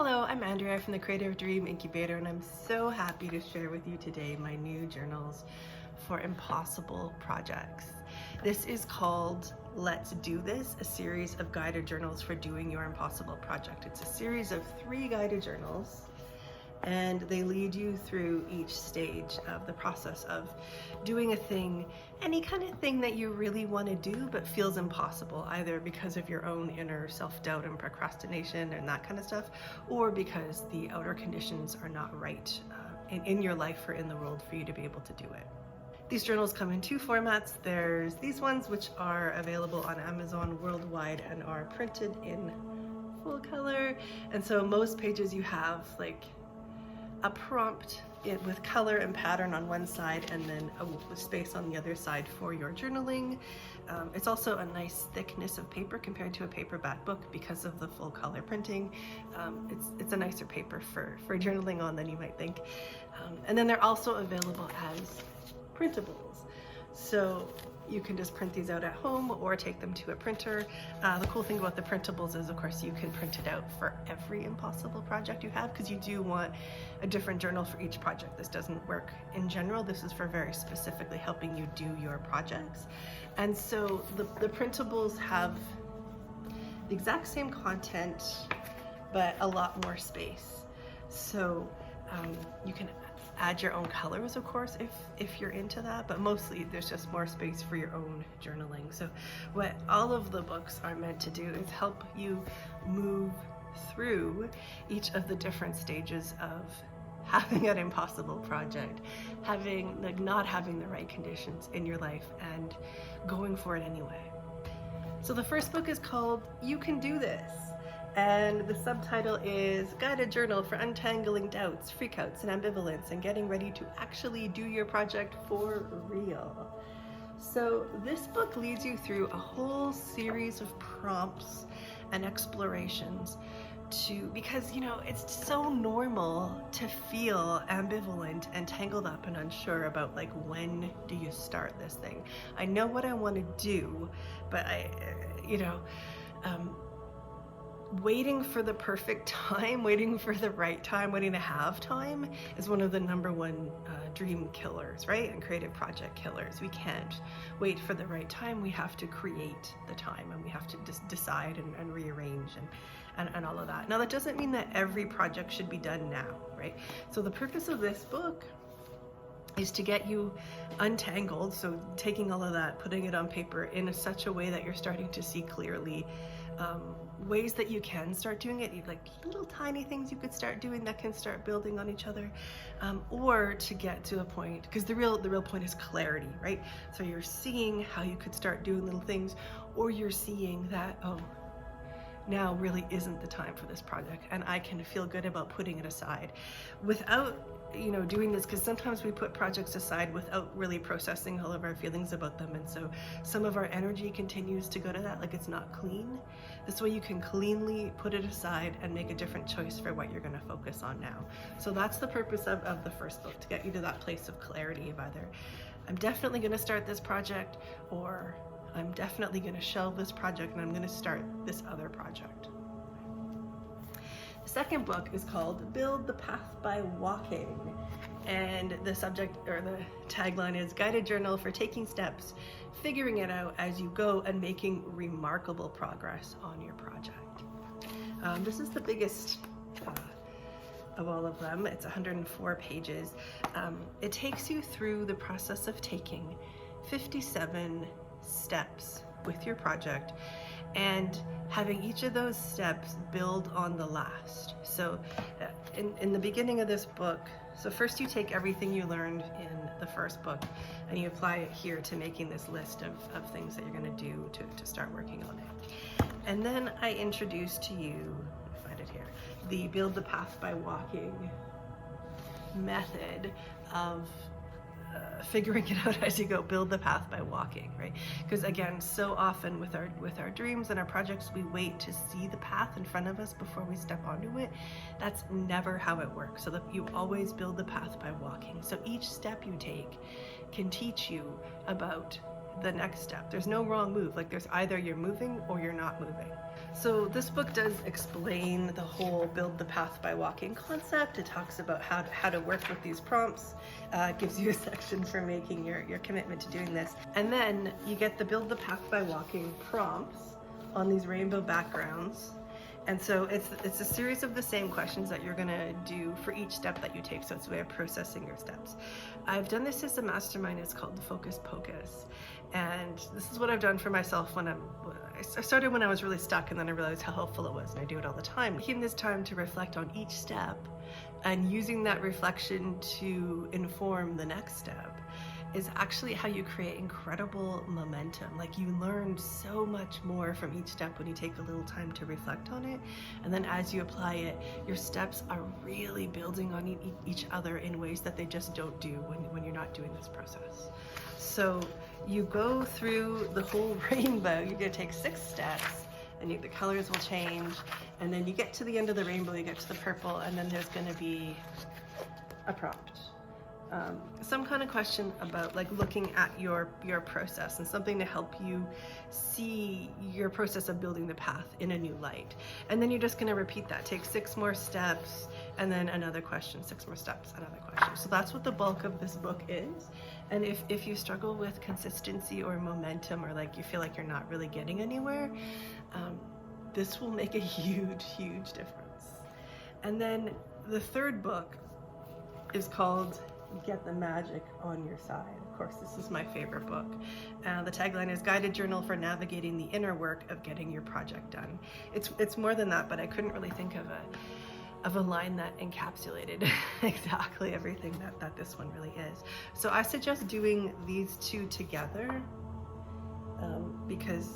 Hello, I'm Andrea from the Creative Dream Incubator, and I'm so happy to share with you today my new journals for impossible projects. This is called Let's Do This, a series of guided journals for doing your impossible project. It's a series of 3 guided journals, and they lead you through each stage of the process of doing a thing, any kind of thing that you really want to do but feels impossible, either because of your own inner self-doubt and procrastination and that kind of stuff, or because the outer conditions are not right in your life or in the world for you to be able to do it. These journals come in 2 formats. There's these ones, which are available on Amazon worldwide and are printed in full color, and so most pages you have like a prompt with color and pattern on one side, and then a space on the other side for your journaling. It's also a nice thickness of paper compared to a paperback book because of the full color printing. It's a nicer paper for journaling on than you might think. And then they're also available as printables. So you can just print these out at home or take them to a printer. The cool thing about the printables is, of course, you can print it out for every impossible project you have, because you do want a different journal for each project. This doesn't work in general. This is for very specifically helping you do your projects. And so the printables have the exact same content, but a lot more space. So you can add your own colors, of course, if you're into that, but mostly there's just more space for your own journaling. So what all of the books are meant to do is help you move through each of the different stages of having an impossible project, not having the right conditions in your life, and going for it anyway. So the first book is called You Can Do This, and the subtitle is Guided Journal for Untangling Doubts, Freakouts, and Ambivalence, and Getting Ready to Actually Do Your Project for Real. So this book leads you through a whole series of prompts and explorations because it's so normal to feel ambivalent and tangled up and unsure about, like, when do you start this thing? I know what I want to do, but waiting for the perfect time, waiting for the right time, waiting to have time is one of the #1 dream killers, right? And creative project killers. We can't wait for the right time. We have to create the time, and we have to just decide and rearrange and all of that. Now, that doesn't mean that every project should be done now, right? So the purpose of this book is to get you untangled. So taking all of that, putting it on paper in such a way that you're starting to see clearly ways that you can start doing it, like little tiny things you could start doing that can start building on each other, or to get to a point, because the real point is clarity, right? So you're seeing how you could start doing little things, or you're seeing that, oh, now really isn't the time for this project, and I can feel good about putting it aside without doing this, because sometimes we put projects aside without really processing all of our feelings about them, and so some of our energy continues to go to that, like it's not clean. This way you can cleanly put it aside and make a different choice for what you're going to focus on now. So that's the purpose of the first book, to get you to that place of clarity of either, I'm definitely going to start this project, or I'm definitely going to shelve this project and I'm going to start this other project. The second book is called Build the Path by Walking, and the subject, or the tagline, is Guided Journal for Taking Steps, Figuring It Out as You Go, and Making Remarkable Progress on Your project. This is the biggest of all of them. It's 104 pages. It takes you through the process of taking 57 steps with your project, and having each of those steps build on the last. So in the beginning of this book, so first you take everything you learned in the first book and you apply it here to making this list of things that you're going to do to start working on it. And then I introduce to you, find it here, the Build the Path by Walking method of figuring it out as you go. Build the path by walking, right? Because again, so often with our dreams and our projects, we wait to see the path in front of us before we step onto it. That's never how it works. So that you always build the path by walking. So each step you take can teach you about the next step. There's no wrong move. Like, there's either you're moving or you're not moving. So this book does explain the whole build the path by walking concept. It talks about how to work with these prompts, gives you a section for making your commitment to doing this. And then you get the build the path by walking prompts on these rainbow backgrounds. And so it's a series of the same questions that you're gonna do for each step that you take. So it's a way of processing your steps. I've done this as a mastermind. It's called the Focus Pocus. And this is what I've done for myself I started when I was really stuck, and then I realized how helpful it was, and I do it all the time. Taking this time to reflect on each step and using that reflection to inform the next step is actually how you create incredible momentum. Like, you learn so much more from each step when you take a little time to reflect on it. And then as you apply it, your steps are really building on each other in ways that they just don't do when you're not doing this process. So you go through the whole rainbow. You're gonna take 6 steps, and the colors will change. And then you get to the end of the rainbow, you get to the purple, and then there's gonna be a prompt. Some kind of question about like looking at your process, and something to help you see your process of building the path in a new light. And then you're just going to repeat that. Take 6 more steps, and then another question, 6 more steps, another question. So that's what the bulk of this book is. And if you struggle with consistency or momentum, or like you feel like you're not really getting anywhere, this will make a huge difference. And then the third book is called Get the Magic on Your Side. Of course, this is my favorite book. The tagline is Guided Journal for Navigating the Inner Work of Getting Your Project Done. It's more than that, but I couldn't really think of a line that encapsulated exactly everything that this one really is. So I suggest doing these 2 together, because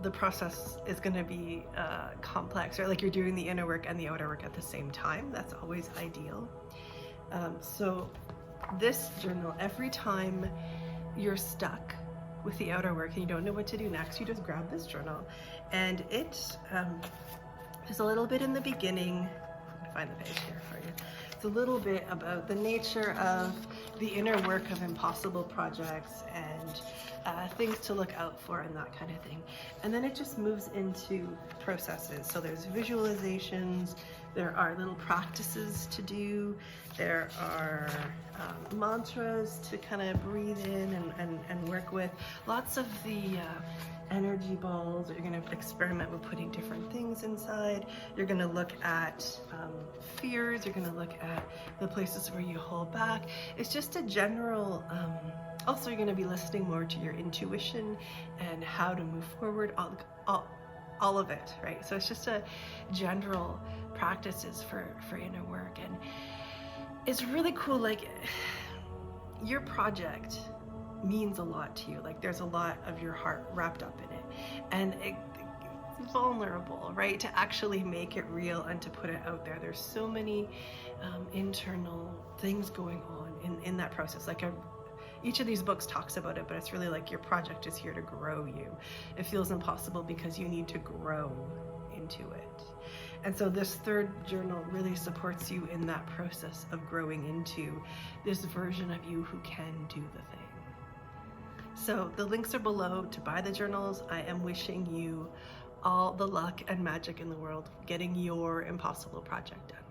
the process is going to be complex, or like you're doing the inner work and the outer work at the same time. That's always ideal. So this journal, every time you're stuck with the outer work and you don't know what to do next, you just grab this journal, and it there's a little bit in the beginning. I'll find the page here for you. It's a little bit about the nature of the inner work of impossible projects, and things to look out for and that kind of thing. And then it just moves into processes. So there's visualizations, there are little practices to do, there are mantras to kind of breathe in and work with. Lots of the energy balls. You're going to experiment with putting different things inside. You're going to look at fears. You're going to look at the places where you hold back. It's just a general, also you're going to be listening more to your intuition and how to move forward, all of it, right? So it's just a general practices for inner work. And it's really cool. Like, your project means a lot to you. Like, there's a lot of your heart wrapped up in it, and it's vulnerable, right? To actually make it real and to put it out there. There's so many internal things going on in that process. Like, each of these books talks about it, but it's really like your project is here to grow you. It feels impossible because you need to grow into it. And so this third journal really supports you in that process of growing into this version of you who can do the thing. So the links are below to buy the journals. I am wishing you all the luck and magic in the world getting your impossible project done.